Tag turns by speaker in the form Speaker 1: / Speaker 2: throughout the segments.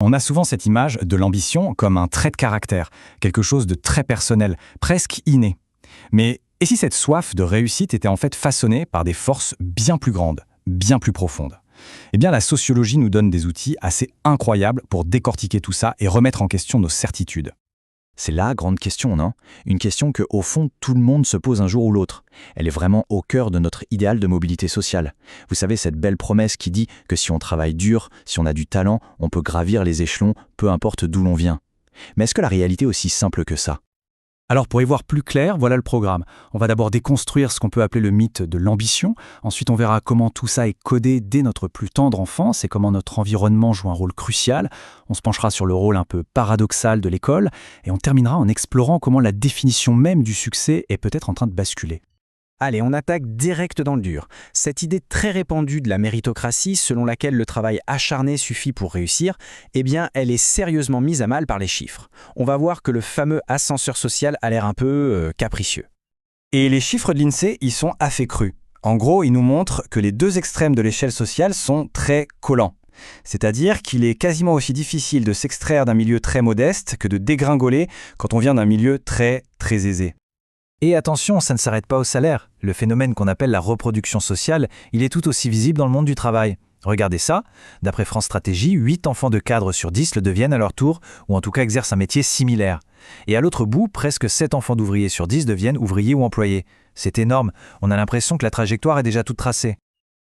Speaker 1: On a souvent cette image de l'ambition comme un trait de caractère, quelque chose de très personnel, presque inné. Mais et si cette soif de réussite était en fait façonnée par des forces bien plus grandes, bien plus profondes? Eh bien, la sociologie nous donne des outils assez incroyables pour décortiquer tout ça et remettre en question nos certitudes.
Speaker 2: C'est la grande question, non? Une question que, au fond, tout le monde se pose un jour ou l'autre. Elle est vraiment au cœur de notre idéal de mobilité sociale. Vous savez, cette belle promesse qui dit que si on travaille dur, si on a du talent, on peut gravir les échelons, peu importe d'où l'on vient. Mais est-ce que la réalité est aussi simple que ça?
Speaker 1: Alors pour y voir plus clair, voilà le programme. On va d'abord déconstruire ce qu'on peut appeler le mythe de l'ambition. Ensuite, on verra comment tout ça est codé dès notre plus tendre enfance et comment notre environnement joue un rôle crucial. On se penchera sur le rôle un peu paradoxal de l'école et on terminera en explorant comment la définition même du succès est peut-être en train de basculer.
Speaker 3: Allez, on attaque direct dans le dur. Cette idée très répandue de la méritocratie, selon laquelle le travail acharné suffit pour réussir, eh bien, elle est sérieusement mise à mal par les chiffres. On va voir que le fameux ascenseur social a l'air un peu capricieux.
Speaker 1: Et les chiffres de l'INSEE y sont à fait crus. En gros, ils nous montrent que les deux extrêmes de l'échelle sociale sont très collants. C'est-à-dire qu'il est quasiment aussi difficile de s'extraire d'un milieu très modeste que de dégringoler quand on vient d'un milieu très aisé.
Speaker 4: Et attention, ça ne s'arrête pas au salaire. Le phénomène qu'on appelle la reproduction sociale, il est tout aussi visible dans le monde du travail. Regardez ça, d'après France Stratégie, 8 enfants de cadres sur 10 le deviennent à leur tour, ou en tout cas exercent un métier similaire. Et à l'autre bout, presque 7 enfants d'ouvriers sur 10 deviennent ouvriers ou employés. C'est énorme, on a l'impression que la trajectoire est déjà toute tracée.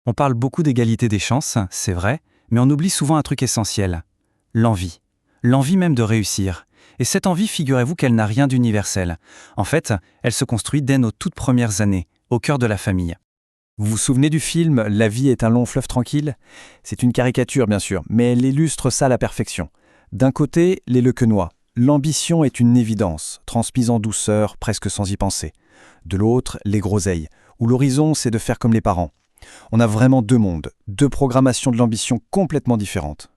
Speaker 1: On parle beaucoup d'égalité des chances, c'est vrai, mais on oublie souvent un truc essentiel, l'envie. L'envie même de réussir. Et cette envie, figurez-vous qu'elle n'a rien d'universel. En fait, elle se construit dès nos toutes premières années, au cœur de la famille. Vous vous souvenez du film « La vie est un long fleuve tranquille » ? C'est une caricature, bien sûr, mais elle illustre ça à la perfection. D'un côté, les Lequenois. L'ambition est une évidence, transmise en douceur, presque sans y penser. De l'autre, les Groseilles, où l'horizon, c'est de faire comme les parents. On a vraiment deux mondes, deux programmations de l'ambition complètement différentes.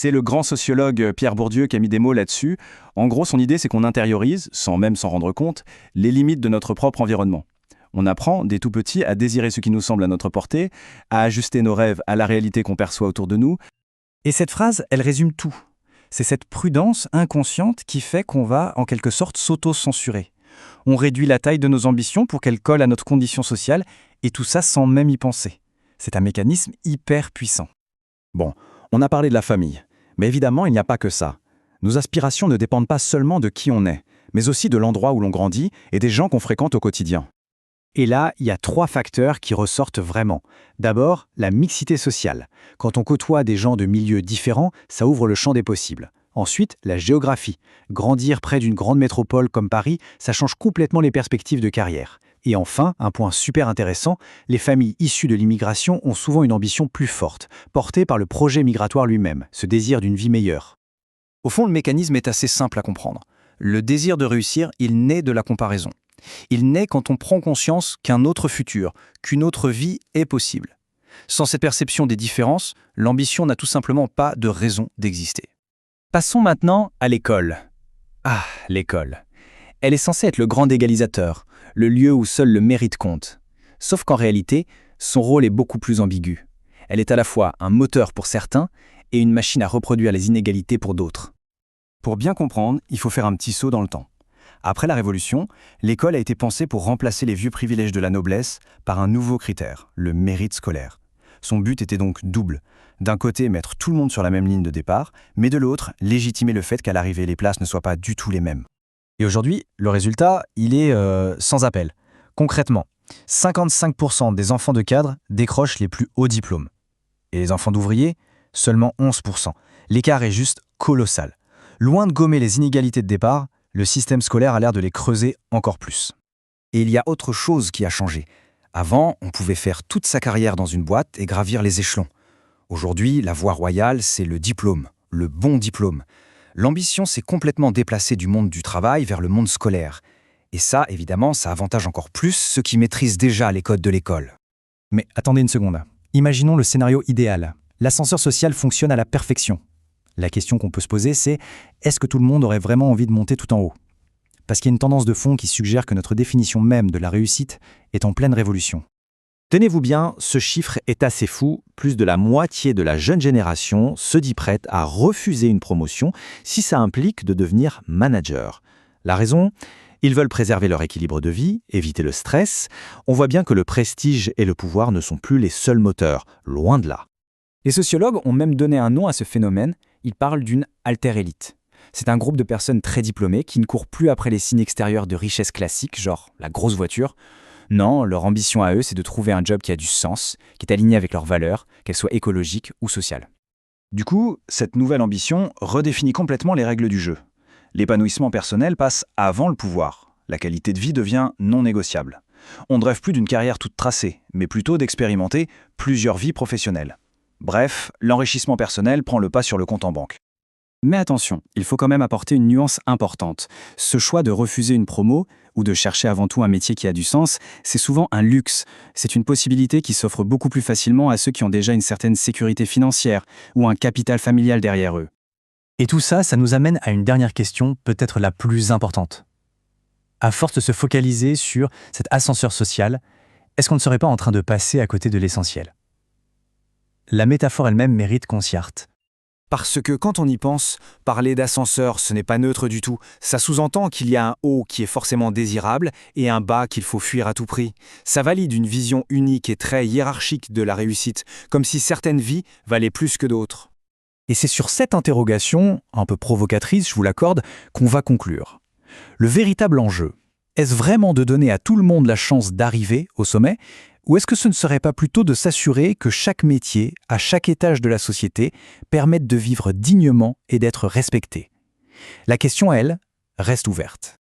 Speaker 5: C'est le grand sociologue Pierre Bourdieu qui a mis des mots là-dessus. En gros, son idée, c'est qu'on intériorise, sans même s'en rendre compte, les limites de notre propre environnement. On apprend, dès tout petit, à désirer ce qui nous semble à notre portée, à ajuster nos rêves à la réalité qu'on perçoit autour de nous.
Speaker 1: Et cette phrase, elle résume tout. C'est cette prudence inconsciente qui fait qu'on va, en quelque sorte, s'auto-censurer. On réduit la taille de nos ambitions pour qu'elles collent à notre condition sociale, et tout ça sans même y penser. C'est un mécanisme hyper puissant.
Speaker 2: Bon, on a parlé de la famille. Mais évidemment, il n'y a pas que ça. Nos aspirations ne dépendent pas seulement de qui on est, mais aussi de l'endroit où l'on grandit et des gens qu'on fréquente au quotidien.
Speaker 3: Et là, il y a 3 facteurs qui ressortent vraiment. D'abord, la mixité sociale. Quand on côtoie des gens de milieux différents, ça ouvre le champ des possibles. Ensuite, la géographie. Grandir près d'une grande métropole comme Paris, ça change complètement les perspectives de carrière. Et enfin, un point super intéressant, les familles issues de l'immigration ont souvent une ambition plus forte, portée par le projet migratoire lui-même, ce désir d'une vie meilleure.
Speaker 1: Au fond, le mécanisme est assez simple à comprendre. Le désir de réussir, il naît de la comparaison. Il naît quand on prend conscience qu'un autre futur, qu'une autre vie est possible. Sans cette perception des différences, l'ambition n'a tout simplement pas de raison d'exister. Passons maintenant à l'école. Ah, l'école. Elle est censée être le grand égalisateur, le lieu où seul le mérite compte. Sauf qu'en réalité, son rôle est beaucoup plus ambigu. Elle est à la fois un moteur pour certains et une machine à reproduire les inégalités pour d'autres. Pour bien comprendre, il faut faire un petit saut dans le temps. Après la Révolution, l'école a été pensée pour remplacer les vieux privilèges de la noblesse par un nouveau critère, le mérite scolaire. Son but était donc double. D'un côté, mettre tout le monde sur la même ligne de départ, mais de l'autre, légitimer le fait qu'à l'arrivée, les places ne soient pas du tout les mêmes.
Speaker 4: Et aujourd'hui, le résultat, il est sans appel. Concrètement, 55% des enfants de cadres décrochent les plus hauts diplômes. Et les enfants d'ouvriers, seulement 11%. L'écart est juste colossal. Loin de gommer les inégalités de départ, le système scolaire a l'air de les creuser encore plus.
Speaker 2: Et il y a autre chose qui a changé. Avant, on pouvait faire toute sa carrière dans une boîte et gravir les échelons. Aujourd'hui, la voie royale, c'est le diplôme, le bon diplôme. L'ambition s'est complètement déplacée du monde du travail vers le monde scolaire. Et ça, évidemment, ça avantage encore plus ceux qui maîtrisent déjà les codes de l'école.
Speaker 4: Mais attendez une seconde. Imaginons le scénario idéal. L'ascenseur social fonctionne à la perfection. La question qu'on peut se poser, c'est est-ce que tout le monde aurait vraiment envie de monter tout en haut ? Parce qu'il y a une tendance de fond qui suggère que notre définition même de la réussite est en pleine révolution.
Speaker 3: Tenez-vous bien, ce chiffre est assez fou. Plus de la moitié de la jeune génération se dit prête à refuser une promotion si ça implique de devenir manager. La raison ? Ils veulent préserver leur équilibre de vie, éviter le stress. On voit bien que le prestige et le pouvoir ne sont plus les seuls moteurs, loin de là.
Speaker 6: Les sociologues ont même donné un nom à ce phénomène, ils parlent d'une alter-élite. C'est un groupe de personnes très diplômées qui ne courent plus après les signes extérieurs de richesse classique, genre la grosse voiture. Non, leur ambition à eux, c'est de trouver un job qui a du sens, qui est aligné avec leurs valeurs, qu'elles soient écologiques ou sociales.
Speaker 1: Du coup, cette nouvelle ambition redéfinit complètement les règles du jeu. L'épanouissement personnel passe avant le pouvoir. La qualité de vie devient non négociable. On ne rêve plus d'une carrière toute tracée, mais plutôt d'expérimenter plusieurs vies professionnelles. Bref, l'enrichissement personnel prend le pas sur le compte en banque.
Speaker 6: Mais attention, il faut quand même apporter une nuance importante. Ce choix de refuser une promo ou de chercher avant tout un métier qui a du sens, c'est souvent un luxe. C'est une possibilité qui s'offre beaucoup plus facilement à ceux qui ont déjà une certaine sécurité financière ou un capital familial derrière eux.
Speaker 4: Et tout ça, ça nous amène à une dernière question, peut-être la plus importante. À force de se focaliser sur cet ascenseur social, est-ce qu'on ne serait pas en train de passer à côté de l'essentiel ? La métaphore elle-même mérite qu'on s'y harte.
Speaker 3: Parce que quand on y pense, parler d'ascenseur, ce n'est pas neutre du tout. Ça sous-entend qu'il y a un haut qui est forcément désirable et un bas qu'il faut fuir à tout prix. Ça valide une vision unique et très hiérarchique de la réussite, comme si certaines vies valaient plus que d'autres.
Speaker 4: Et c'est sur cette interrogation, un peu provocatrice, je vous l'accorde, qu'on va conclure. Le véritable enjeu, est-ce vraiment de donner à tout le monde la chance d'arriver au sommet ? Ou est-ce que ce ne serait pas plutôt de s'assurer que chaque métier, à chaque étage de la société, permette de vivre dignement et d'être respecté ? La question, elle, reste ouverte.